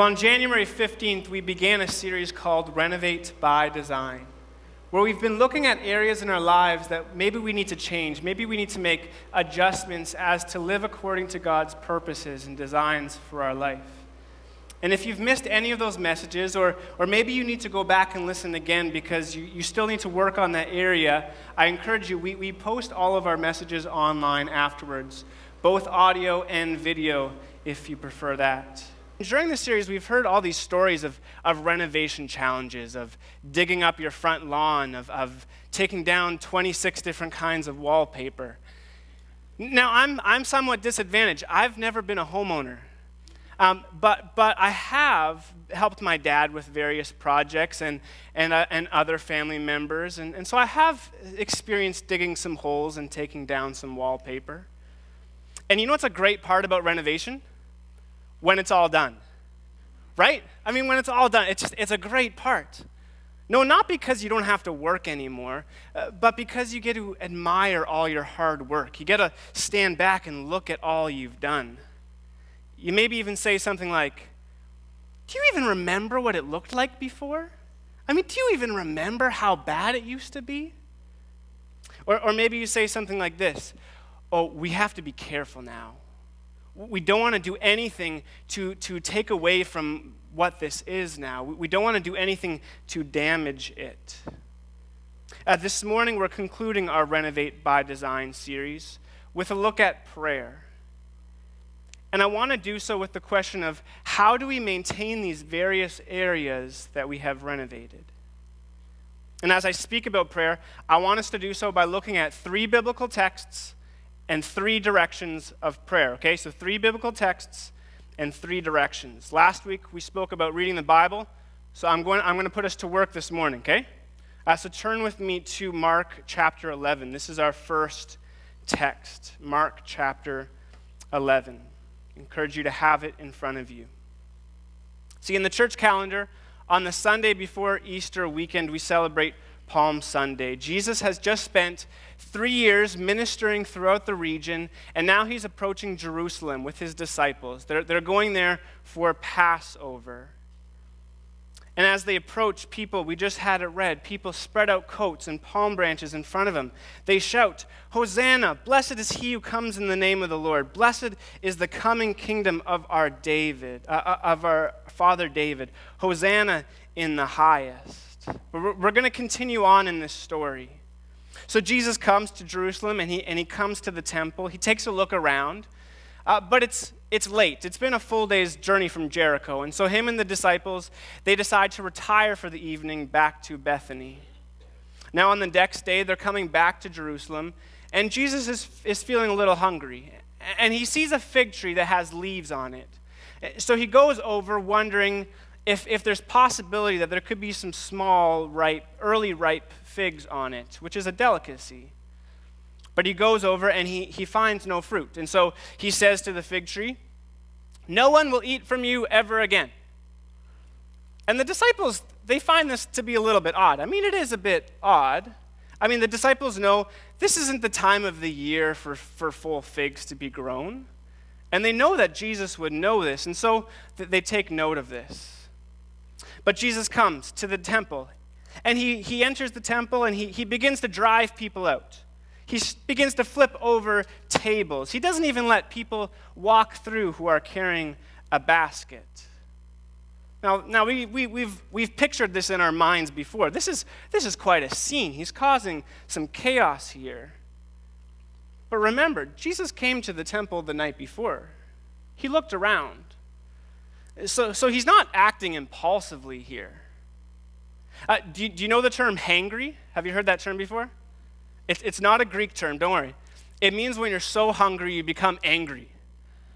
Well, on January 15th, we began a series called Renovate by Design, where we've been looking at areas in our lives that maybe we need to change, maybe we need to make adjustments as to live according to God's purposes and designs for our life. And if you've missed any of those messages, or maybe you need to go back and listen again because you still need to work on that area, I encourage you, we post all of our messages online afterwards, both audio and video if you prefer that. During this series, we've heard all these stories of renovation challenges, of digging up your front lawn, of taking down 26 different kinds of wallpaper. Now, I'm somewhat disadvantaged. I've never been a homeowner, but I have helped my dad with various projects and other family members, and so I have experienced digging some holes and taking down some wallpaper. And you know what's a great part about renovation? When it's all done, right? I mean, when it's all done, it's a great part. No, not because you don't have to work anymore, but because you get to admire all your hard work. You get to stand back and look at all you've done. You maybe even say something like, do you even remember what it looked like before? I mean, do you even remember how bad it used to be? Or maybe you say something like this, oh, we have to be careful now. We don't want to do anything to take away from what this is now. We don't want to do anything to damage it. This morning, we're concluding our Renovate by Design series with a look at prayer. And I want to do so with the question of how do we maintain these various areas that we have renovated? And as I speak about prayer, I want us to do so by looking at 3 biblical texts and 3 directions of prayer, okay? So 3 biblical texts and 3 directions. Last week, we spoke about reading the Bible, so I'm going to put us to work this morning, okay? So turn with me to Mark chapter 11. This is our first text, Mark chapter 11. I encourage you to have it in front of you. See, in the church calendar, on the Sunday before Easter weekend, we celebrate Palm Sunday. Jesus has just spent 3 years ministering throughout the region, and now he's approaching Jerusalem with his disciples. They're going there for Passover. And as they approach, people, we just had it read, people spread out coats and palm branches in front of him. They shout, Hosanna, blessed is he who comes in the name of the Lord. Blessed is the coming kingdom of our father David. Hosanna in the highest. We're going to continue on in this story. So Jesus comes to Jerusalem, and he comes to the temple. He takes a look around, but it's late. It's been a full day's journey from Jericho, and so him and the disciples, they decide to retire for the evening back to Bethany. Now on the next day, they're coming back to Jerusalem, and Jesus is feeling a little hungry, and he sees a fig tree that has leaves on it. So he goes over wondering if there's possibility that there could be some small, early ripe figs on it, which is a delicacy. But he goes over and he finds no fruit. And so he says to the fig tree, no one will eat from you ever again. And the disciples, they find this to be a little bit odd. I mean, it is a bit odd. I mean, the disciples know this isn't the time of the year for full figs to be grown. And they know that Jesus would know this, and so they take note of this. But Jesus comes to the temple, and he enters the temple, and he begins to drive people out. He begins to flip over tables. He doesn't even let people walk through who are carrying a basket. Now we've pictured this in our minds before. This is quite a scene. He's causing some chaos here. But remember, Jesus came to the temple the night before. He looked around. So he's not acting impulsively here. Do you know the term hangry? Have you heard that term before? It's not a Greek term, don't worry. It means when you're so hungry you become angry.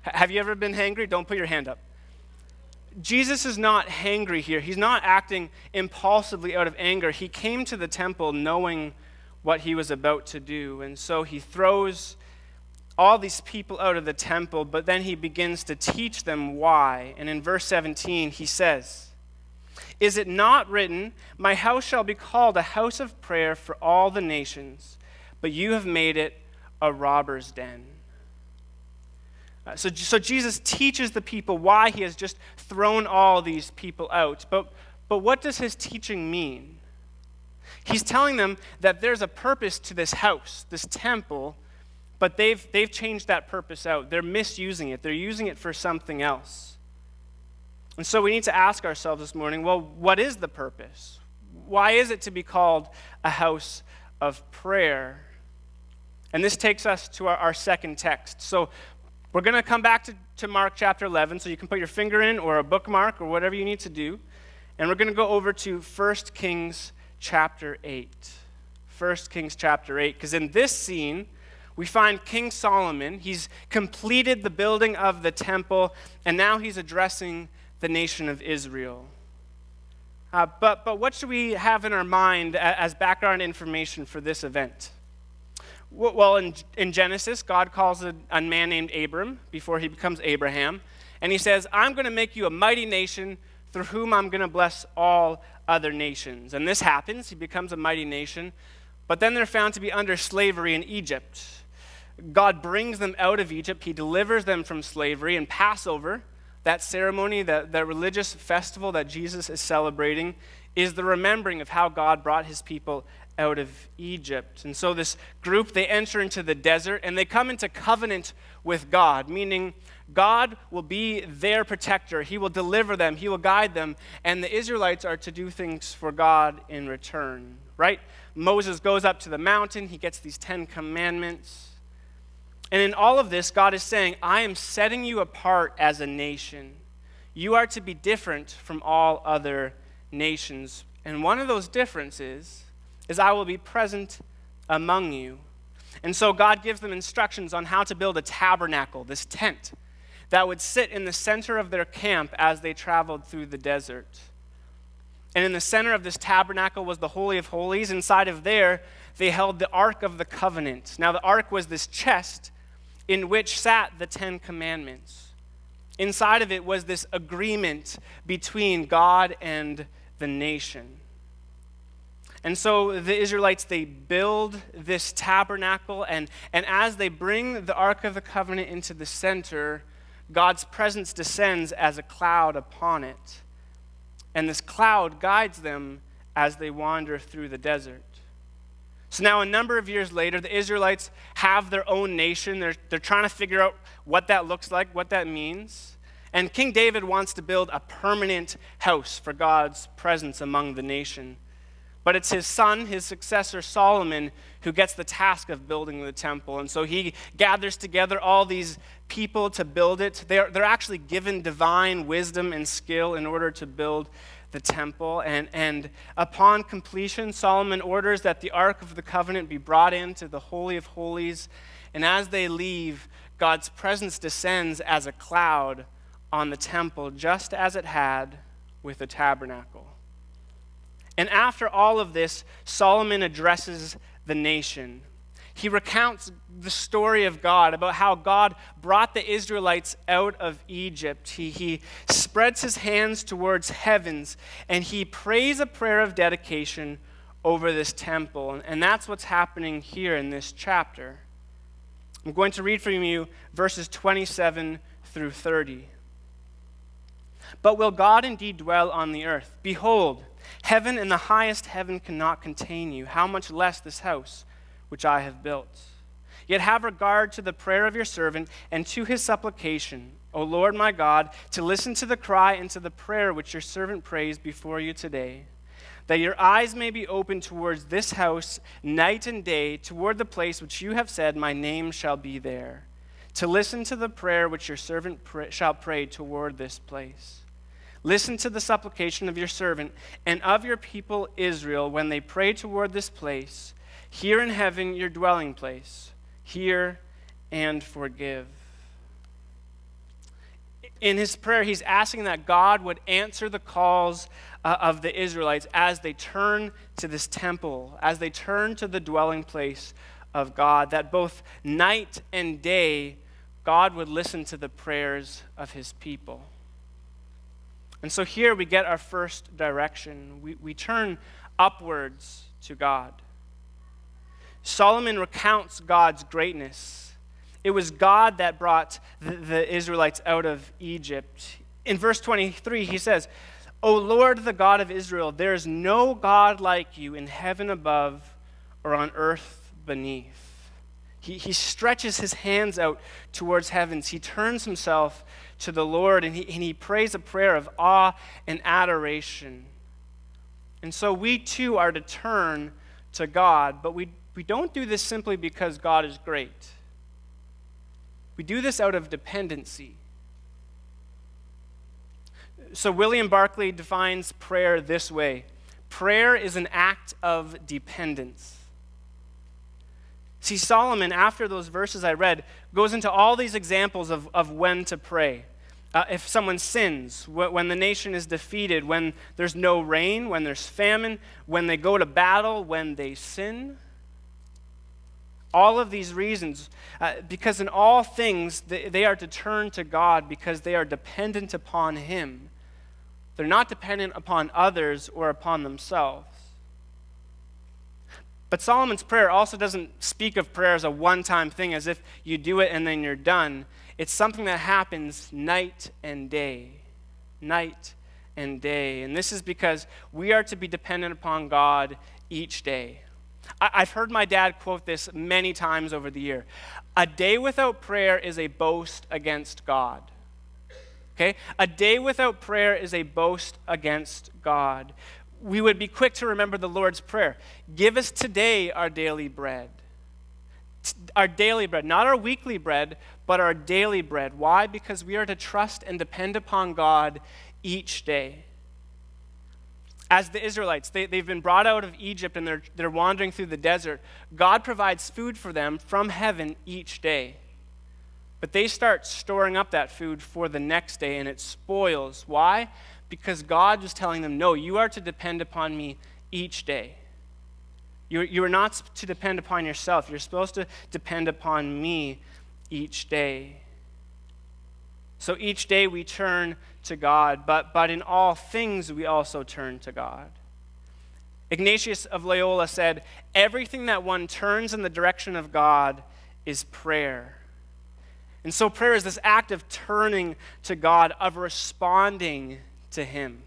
Have you ever been hangry? Don't put your hand up. Jesus is not hangry here. He's not acting impulsively out of anger. He came to the temple knowing what he was about to do, and so he throws all these people out of the temple, but then he begins to teach them why. And in verse 17, he says, is it not written, my house shall be called a house of prayer for all the nations, but you have made it a robber's den. So Jesus teaches the people why he has just thrown all these people out. But what does his teaching mean? He's telling them that there's a purpose to this house, this temple, but they've changed that purpose out. They're misusing it. They're using it for something else. And so we need to ask ourselves this morning, well, what is the purpose? Why is it to be called a house of prayer? And this takes us to our second text. So we're going to come back to Mark chapter 11, so you can put your finger in or a bookmark or whatever you need to do. And we're going to go over to 1 Kings chapter 8. 1 Kings chapter 8, because in this scene, we find King Solomon. He's completed the building of the temple, and now he's addressing the nation of Israel. But what should we have in our mind as background information for this event? Well, in Genesis, God calls a man named Abram before he becomes Abraham, and he says, I'm going to make you a mighty nation through whom I'm going to bless all other nations. And this happens. He becomes a mighty nation, but then they're found to be under slavery in Egypt. God brings them out of Egypt. He delivers them from slavery, and Passover, that ceremony, that religious festival that Jesus is celebrating, is the remembering of how God brought his people out of Egypt. And so this group, they enter into the desert, and they come into covenant with God, meaning God will be their protector. He will deliver them. He will guide them. And the Israelites are to do things for God in return, right? Moses goes up to the mountain. He gets these 10 commandments. And in all of this, God is saying, I am setting you apart as a nation. You are to be different from all other nations. And one of those differences is I will be present among you. And so God gives them instructions on how to build a tabernacle, this tent, that would sit in the center of their camp as they traveled through the desert. And in the center of this tabernacle was the Holy of Holies. Inside of there, they held the Ark of the Covenant. Now, the Ark was this chest in which sat the 10 Commandments. Inside of it was this agreement between God and the nation. And so the Israelites, they build this tabernacle, and as they bring the Ark of the Covenant into the center, God's presence descends as a cloud upon it. And this cloud guides them as they wander through the desert. So now a number of years later, the Israelites have their own nation. They're trying to figure out what that looks like, what that means. And King David wants to build a permanent house for God's presence among the nation. But it's his son, his successor Solomon, who gets the task of building the temple. And so he gathers together all these people to build it. They're actually given divine wisdom and skill in order to build the temple. And upon completion, Solomon orders that the Ark of the Covenant be brought into the Holy of Holies. And as they leave, God's presence descends as a cloud on the temple, just as it had with the tabernacle. And after all of this, Solomon addresses the nation. He recounts the story of God, about how God brought the Israelites out of Egypt. He spreads his hands towards heavens, and he prays a prayer of dedication over this temple. And that's what's happening here in this chapter. I'm going to read from you verses 27 through 30. But will God indeed dwell on the earth? Behold, heaven and the highest heaven cannot contain you. How much less this house which I have built? Yet have regard to the prayer of your servant and to his supplication, O Lord my God, to listen to the cry and to the prayer which your servant prays before you today, that your eyes may be open towards this house night and day, toward the place which you have said, my name shall be there, to listen to the prayer which your servant shall pray toward this place. Listen to the supplication of your servant and of your people Israel when they pray toward this place. Hear in heaven your dwelling place. Hear and forgive. In his prayer, he's asking that God would answer the calls of the Israelites as they turn to this temple, as they turn to the dwelling place of God, that both night and day, God would listen to the prayers of his people. And so here we get our first direction. We turn upwards to God. Solomon recounts God's greatness. It was God that brought the Israelites out of Egypt. In verse 23, he says, "O Lord, the God of Israel, there is no God like you in heaven above or on earth beneath." He stretches his hands out towards heavens. He turns himself to the Lord, and he prays a prayer of awe and adoration. And so we too are to turn to God, but we don't do this simply because God is great. We do this out of dependency. So William Barclay defines prayer this way: prayer is an act of dependence. See, Solomon, after those verses I read, goes into all these examples of when to pray. If someone sins, when the nation is defeated, when there's no rain, when there's famine, when they go to battle, when they sin. All of these reasons, because in all things they are to turn to God because they are dependent upon Him. They're not dependent upon others or upon themselves. But Solomon's prayer also doesn't speak of prayer as a one-time thing, as if you do it and then you're done. It's something that happens night and day. Night and day. And this is because we are to be dependent upon God each day. I've heard my dad quote this many times over the year. A day without prayer is a boast against God. Okay? A day without prayer is a boast against God. We would be quick to remember the Lord's Prayer. Give us today our daily bread. Our daily bread, not our weekly bread, but our daily bread. Why? Because we are to trust and depend upon God each day. As the Israelites, they've been brought out of Egypt and they're wandering through the desert. God provides food for them from heaven each day. But they start storing up that food for the next day and it spoils. Why? Because God was telling them, no, you are to depend upon me each day. You are not to depend upon yourself. You're supposed to depend upon me each day. So each day we turn to God, but in all things we also turn to God. Ignatius of Loyola said, everything that one turns in the direction of God is prayer. And so prayer is this act of turning to God, of responding to Him.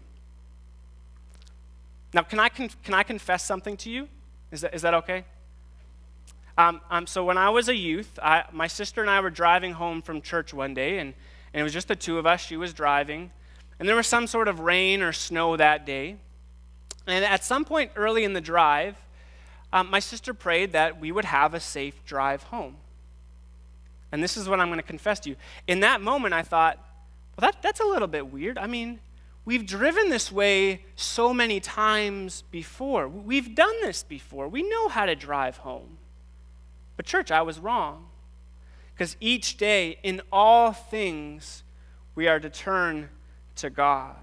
Now, can I confess something to you? Is that okay? So when I was a youth, my sister and I were driving home from church one day, and it was just the two of us. She was driving, and there was some sort of rain or snow that day. And at some point early in the drive, my sister prayed that we would have a safe drive home. And this is what I'm going to confess to you. In that moment, I thought, well, that's a little bit weird. I mean, we've driven this way so many times before. We've done this before. We know how to drive home. But church, I was wrong. Because each day, in all things, we are to turn to God.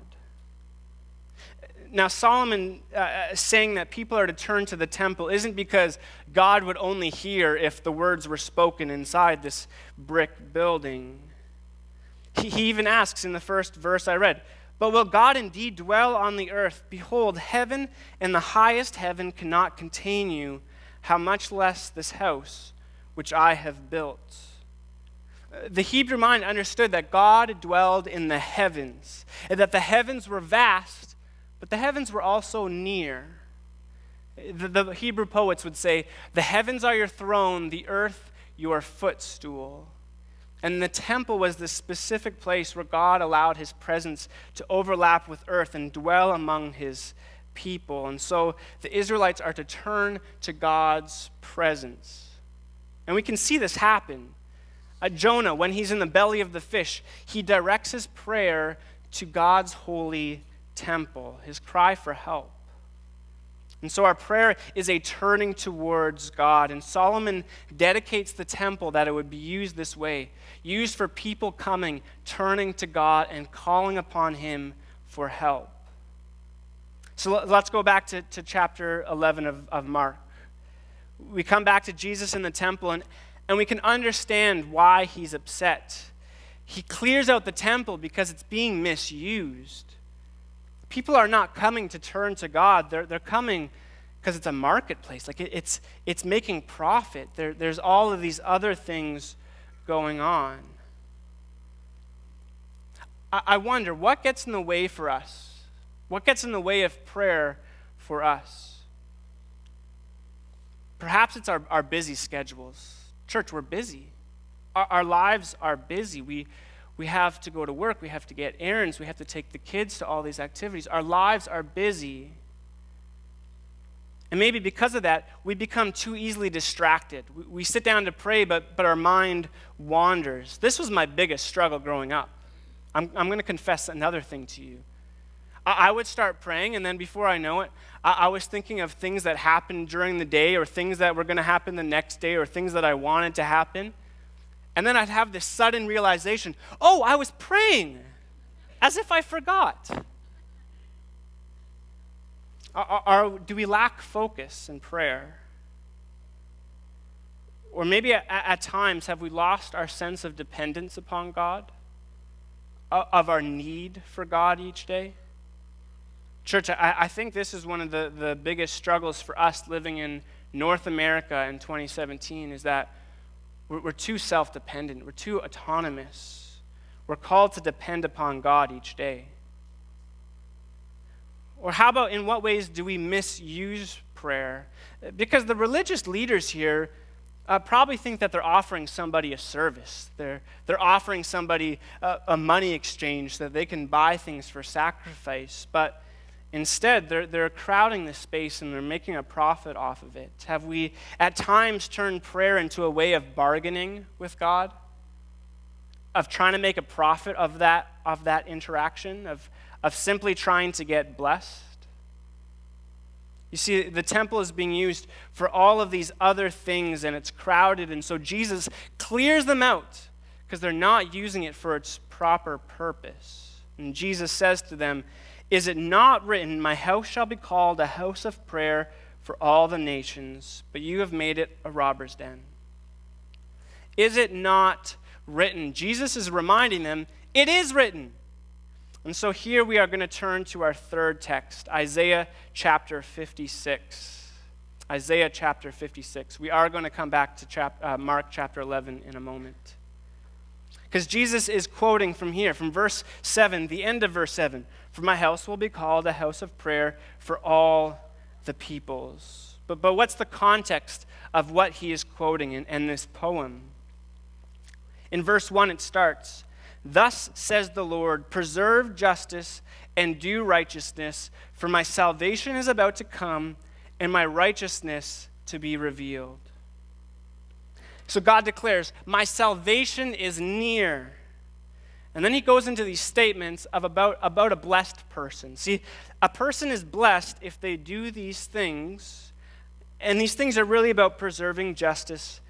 Now, Solomon saying that people are to turn to the temple isn't because God would only hear if the words were spoken inside this brick building. He even asks in the first verse I read, but will God indeed dwell on the earth? Behold, heaven and the highest heaven cannot contain you. How much less this house which I have built? The Hebrew mind understood that God dwelled in the heavens, and that the heavens were vast, but the heavens were also near. The Hebrew poets would say, the heavens are your throne, the earth your footstool. And the temple was the specific place where God allowed His presence to overlap with earth and dwell among His people. And so the Israelites are to turn to God's presence. And we can see this happen. Jonah, when he's in the belly of the fish, he directs his prayer to God's holy temple, his cry for help. And so our prayer is a turning towards God. And Solomon dedicates the temple that it would be used this way, used for people coming, turning to God and calling upon Him for help. So let's go back to chapter 11 of Mark. We come back to Jesus in the temple, and we can understand why He's upset. He clears out the temple because it's being misused. People are not coming to turn to God. They're coming because it's a marketplace. Like it's making profit. There's all of these other things going on. I wonder, what gets in the way for us? What gets in the way of prayer for us? Perhaps it's our busy schedules. Church, we're busy. Our lives are busy. We have to go to work. We have to get errands. We have to take the kids to all these activities. Our lives are busy. And maybe because of that, we become too easily distracted. We sit down to pray, but our mind wanders. This was my biggest struggle growing up. I'm going to confess another thing to you. I would start praying, and then before I know it, I was thinking of things that happened during the day, or things that were going to happen the next day, or things that I wanted to happen. And then I'd have this sudden realization, oh, I was praying, as if I forgot. Do we lack focus in prayer? Or maybe at times, have we lost our sense of dependence upon God? Of our need for God each day? Church, I think this is one of the biggest struggles for us living in North America in 2017, is that we're too self-dependent. We're too autonomous. We're called to depend upon God each day. Or how about, in what ways do we misuse prayer? Because the religious leaders here probably think that they're offering somebody a service. They're offering somebody a money exchange so that they can buy things for sacrifice. But instead, they're crowding the space and they're making a profit off of it. Have we at times turned prayer into a way of bargaining with God? Of trying to make a profit of that interaction? Of simply trying to get blessed? You see, the temple is being used for all of these other things, and it's crowded, and so Jesus clears them out because they're not using it for its proper purpose. And Jesus says to them, "Is it not written, 'My house shall be called a house of prayer for all the nations,' but you have made it a robber's den?" Is it not written? Jesus is reminding them, it is written. And so here we are going to turn to our third text, Isaiah chapter 56. Isaiah chapter 56. We are going to come back to Mark chapter 11 in a moment. Because Jesus is quoting from here, from verse 7, the end of verse 7. "For my house will be called a house of prayer for all the peoples." But what's the context of what he is quoting in this poem? In verse 1 it starts, "Thus says the Lord, preserve justice and do righteousness, for my salvation is about to come and my righteousness to be revealed." So God declares, my salvation is near. And then he goes into these statements about a blessed person. See, a person is blessed if they do these things, and these things are really about preserving justice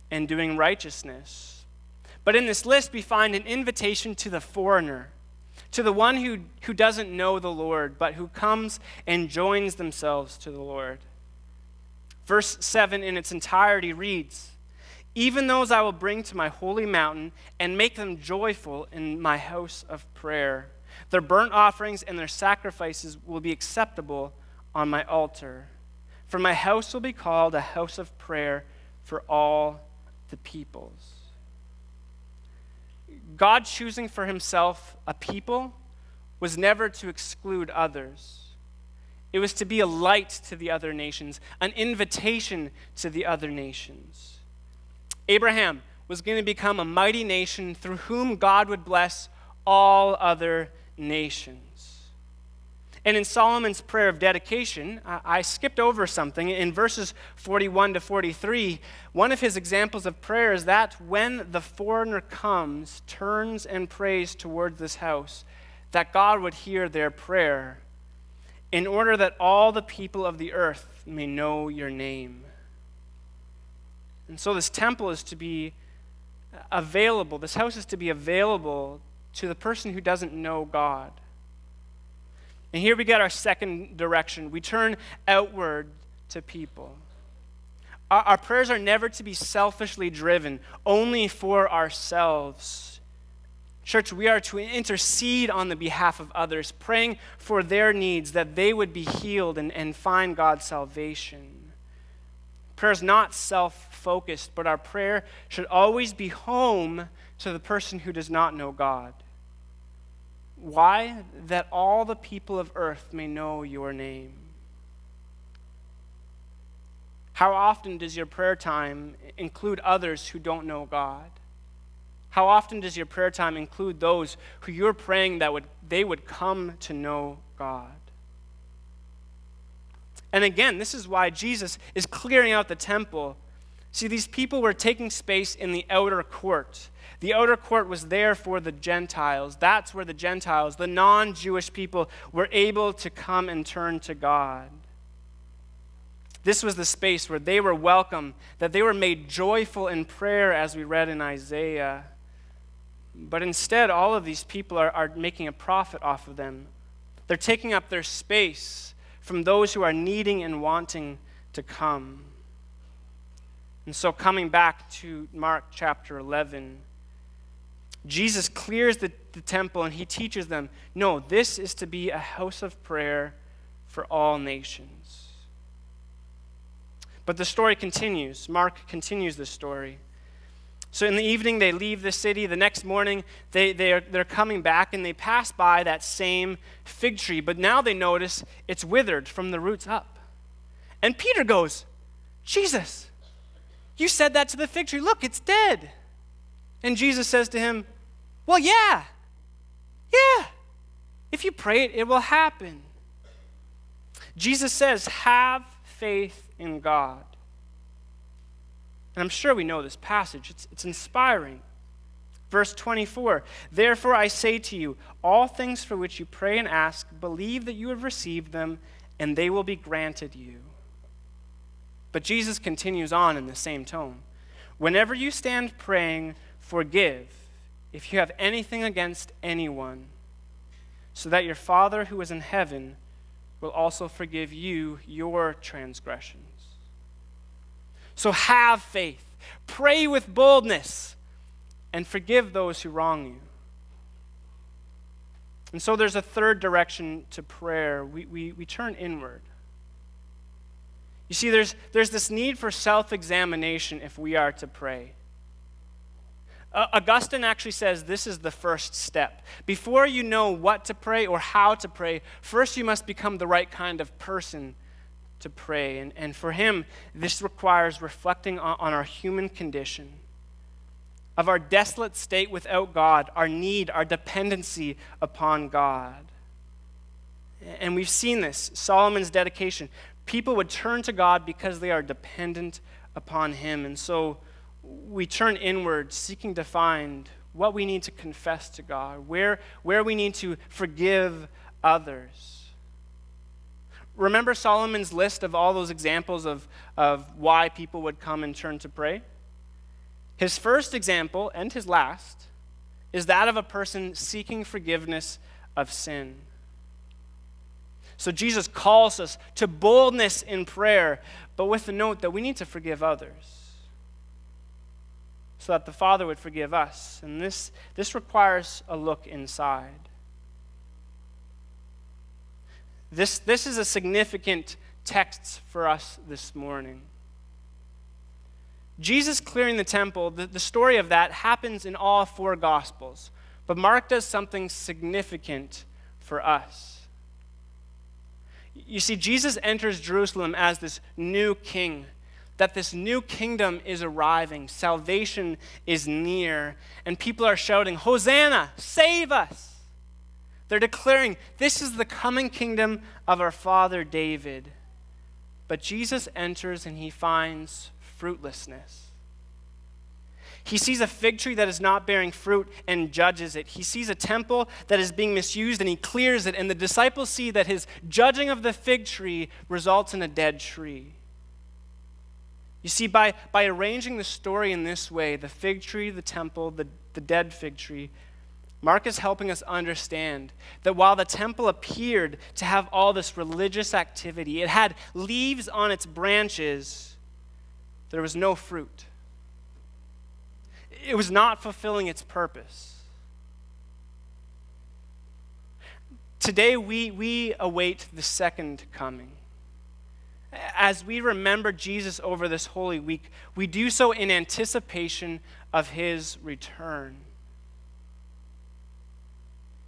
and doing righteousness. But in this list, we find an invitation to the foreigner, to the one who doesn't know the Lord, but who comes and joins themselves to the Lord. Verse 7 in its entirety reads, "Even those I will bring to my holy mountain and make them joyful in my house of prayer. Their burnt offerings and their sacrifices will be acceptable on my altar. For my house will be called a house of prayer for all the peoples." God choosing for himself a people was never to exclude others. It was to be a light to the other nations, an invitation to the other nations. Abraham was going to become a mighty nation through whom God would bless all other nations. And in Solomon's prayer of dedication, I skipped over something. In verses 41 to 43, one of his examples of prayer is that when the foreigner comes, turns and prays toward this house, that God would hear their prayer in order that all the people of the earth may know your name. And so this temple is to be available, this house is to be available to the person who doesn't know God. And here we get our second direction. We turn outward to people. Our prayers are never to be selfishly driven, only for ourselves. Church, we are to intercede on the behalf of others, praying for their needs, that they would be healed and find God's salvation. Prayer is not self-focused, but our prayer should always be home to the person who does not know God. Why? That all the people of earth may know your name. How often does your prayer time include others who don't know God? How often does your prayer time include those who you're praying that they would come to know God? And again, this is why Jesus is clearing out the temple. See, these people were taking space in the outer court. The outer court was there for the Gentiles. That's where the Gentiles, the non-Jewish people, were able to come and turn to God. This was the space where they were welcome, that they were made joyful in prayer, as we read in Isaiah. But instead, all of these people are making a profit off of them. They're taking up their space from those who are needing and wanting to come. And so coming back to Mark chapter 11, Jesus clears the temple and he teaches them, no, this is to be a house of prayer for all nations. But the story continues. Mark continues the story. So in the evening, they leave the city. The next morning, they're coming back, and they pass by that same fig tree. But now they notice it's withered from the roots up. And Peter goes, Jesus, you said that to the fig tree. Look, it's dead. And Jesus says to him, well, yeah. If you pray it, it will happen. Jesus says, have faith in God. And I'm sure we know this passage. It's inspiring. Verse 24, therefore I say to you, all things for which you pray and ask, believe that you have received them, and they will be granted you. But Jesus continues on in the same tone. Whenever you stand praying, forgive if you have anything against anyone, so that your Father who is in heaven will also forgive you your transgressions. So have faith, pray with boldness, and forgive those who wrong you. And so there's a third direction to prayer. We turn inward. You see, there's this need for self-examination if we are to pray. Augustine actually says this is the first step. Before you know what to pray or how to pray, first you must become the right kind of person to pray. And for him, this requires reflecting on our human condition, of our desolate state without God, our need, our dependency upon God. And we've seen this, Solomon's dedication. People would turn to God because they are dependent upon him. And so we turn inward, seeking to find what we need to confess to God, where we need to forgive others. Remember Solomon's list of all those examples of why people would come and turn to pray? His first example, and his last, is that of a person seeking forgiveness of sin. So Jesus calls us to boldness in prayer, but with the note that we need to forgive others, so that the Father would forgive us. And this requires a look inside. This is a significant text for us this morning. Jesus clearing the temple, the story of that happens in all four Gospels. But Mark does something significant for us. You see, Jesus enters Jerusalem as this new king, that this new kingdom is arriving, salvation is near, and people are shouting, Hosanna, save us! They're declaring, this is the coming kingdom of our father David. But Jesus enters and he finds fruitlessness. He sees a fig tree that is not bearing fruit and judges it. He sees a temple that is being misused and he clears it. And the disciples see that his judging of the fig tree results in a dead tree. You see, by arranging the story in this way, the fig tree, the temple, the dead fig tree, Mark is helping us understand that while the temple appeared to have all this religious activity, it had leaves on its branches, there was no fruit. It was not fulfilling its purpose. Today we await the second coming. As we remember Jesus over this Holy Week, we do so in anticipation of his return.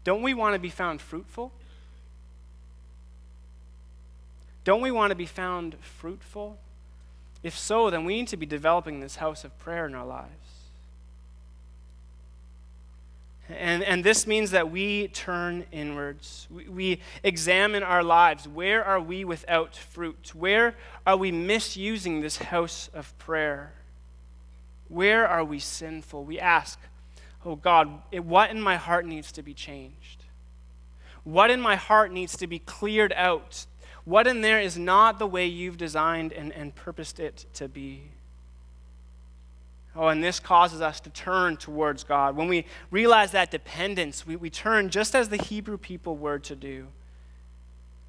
don't we want to be found fruitful? Don't we want to be found fruitful? If so, then we need to be developing this house of prayer in our lives. And this means that we turn inwards. We examine our lives. Where are we without fruit? Where are we misusing this house of prayer? Where are we sinful? We ask, oh God, what in my heart needs to be changed? What in my heart needs to be cleared out? What in there is not the way you've designed and purposed it to be? Oh, and this causes us to turn towards God. When we realize that dependence, we turn just as the Hebrew people were to do.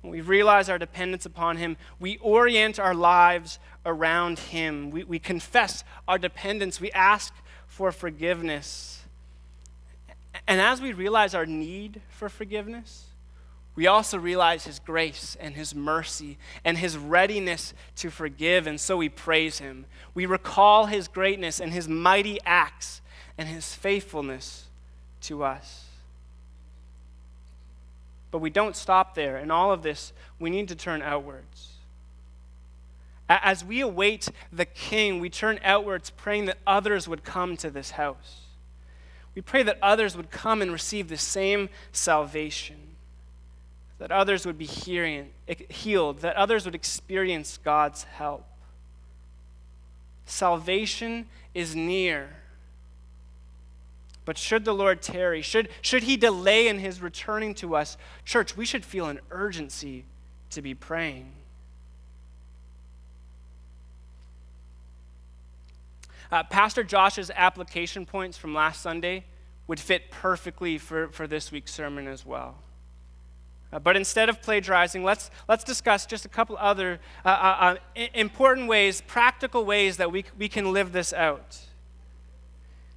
When we realize our dependence upon Him, we orient our lives around Him. We confess our dependence. We ask for forgiveness. And as we realize our need for forgiveness, we also realize His grace and His mercy and His readiness to forgive, and so we praise Him. We recall His greatness and His mighty acts and His faithfulness to us. But we don't stop there. In all of this, we need to turn outwards. As we await the King, we turn outwards, praying that others would come to this house. We pray that others would come and receive the same salvation, that others would be healed, that others would experience God's help. Salvation is near. But should the Lord tarry, should He delay in His returning to us, church, we should feel an urgency to be praying. Pastor Josh's application points from last Sunday would fit perfectly for this week's sermon as well. But instead of plagiarizing, let's discuss just a couple other important ways, practical ways that we can live this out.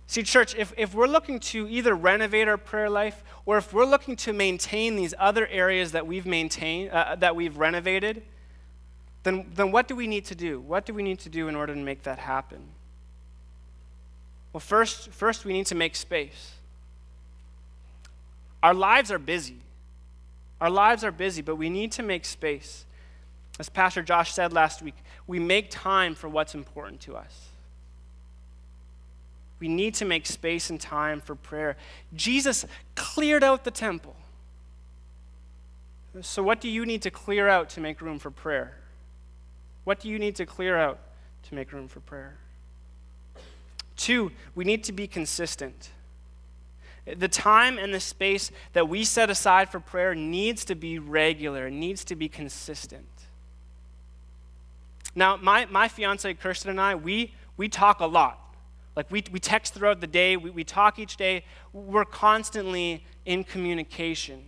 See, church, if we're looking to either renovate our prayer life, or if we're looking to maintain these other areas that we've maintained, that we've renovated, then what do we need to do? What do we need to do in order to make that happen? Well, first we need to make space. Our lives are busy. Our lives are busy, but we need to make space. As Pastor Josh said last week, we make time for what's important to us. We need to make space and time for prayer. Jesus cleared out the temple. So what do you need to clear out to make room for prayer? What do you need to clear out to make room for prayer? 2, we need to be consistent. The time and the space that we set aside for prayer needs to be regular, needs to be consistent. Now, my fiance Kirsten and I, we talk a lot. Like we text throughout the day, we talk each day. We're constantly in communication.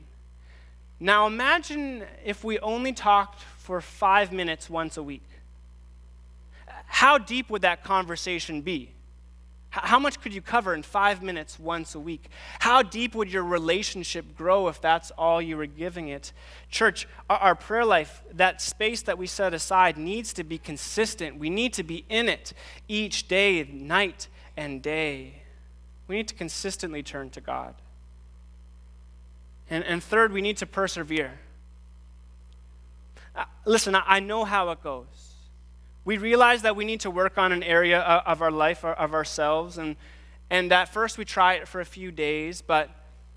Now imagine if we only talked for 5 minutes once a week. How deep would that conversation be? How much could you cover in 5 minutes once a week? How deep would your relationship grow if that's all you were giving it? Church, our prayer life, that space that we set aside needs to be consistent. We need to be in it each day, night and day. We need to consistently turn to God. And third, we need to persevere. Listen, I know how it goes. We realize that we need to work on an area of our life, of ourselves, and at first we try it for a few days, but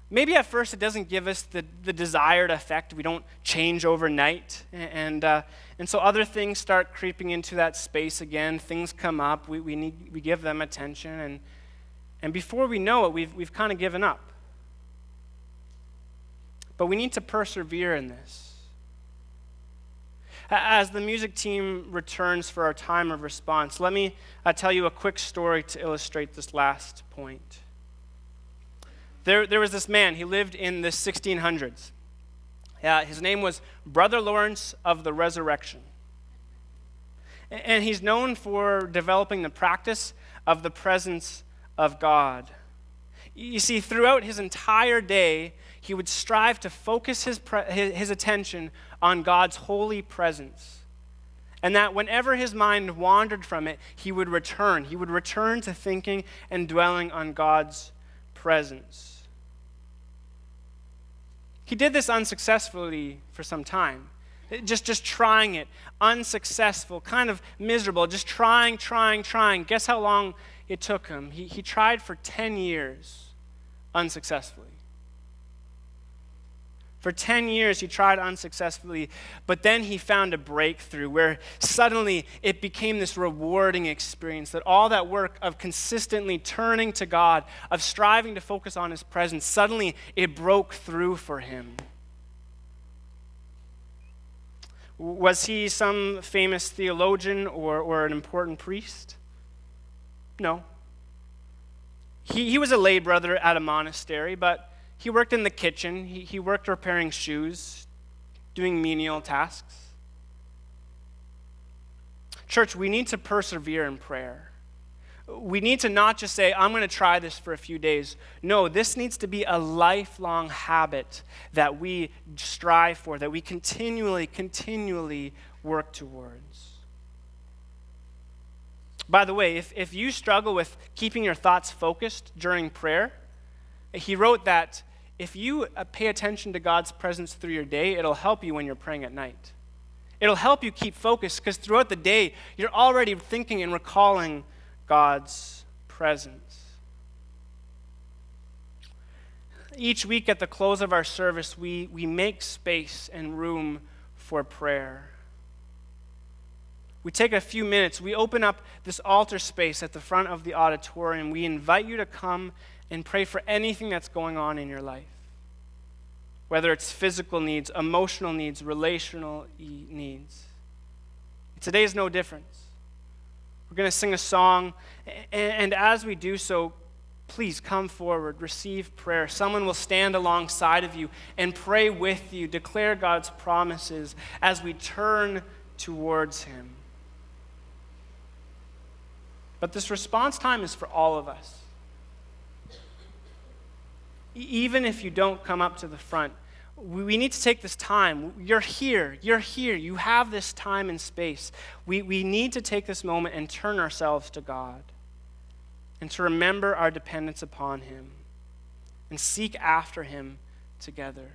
maybe at first it doesn't give us the desired effect. We don't change overnight, and so other things start creeping into that space again. Things come up. We give them attention, and before we know it, we've kind of given up. But we need to persevere in this. As the music team returns for our time of response, let me tell you a quick story to illustrate this last point. There was this man. He lived in the 1600s. His name was Brother Lawrence of the Resurrection. And he's known for developing the practice of the presence of God. You see, throughout his entire day, he would strive to focus his attention on God's holy presence. And that whenever his mind wandered from it, he would return. He would return to thinking and dwelling on God's presence. He did this unsuccessfully for some time. Just trying it, unsuccessful, kind of miserable, just trying. Guess how long it took him? He tried for 10 years unsuccessfully. For 10 years, he tried unsuccessfully, but then he found a breakthrough where suddenly it became this rewarding experience, that all that work of consistently turning to God, of striving to focus on his presence, suddenly it broke through for him. Was he some famous theologian or an important priest? No. He was a lay brother at a monastery, but he worked in the kitchen. He worked repairing shoes, doing menial tasks. Church, we need to persevere in prayer. We need to not just say, I'm going to try this for a few days. No, this needs to be a lifelong habit that we strive for, that we continually work towards. By the way, if you struggle with keeping your thoughts focused during prayer, he wrote that if you pay attention to God's presence through your day, it'll help you when you're praying at night. It'll help you keep focused because throughout the day, you're already thinking and recalling God's presence. Each week at the close of our service, we make space and room for prayer. We take a few minutes, we open up this altar space at the front of the auditorium. We invite you to come and pray for anything that's going on in your life. Whether it's physical needs, emotional needs, relational needs. Today is no difference. We're going to sing a song, and as we do so, please come forward, receive prayer. Someone will stand alongside of you and pray with you, declare God's promises as we turn towards him. But this response time is for all of us. Even if you don't come up to the front, we need to take this time. You're here. You have this time and space. We need to take this moment and turn ourselves to God and to remember our dependence upon him and seek after him together.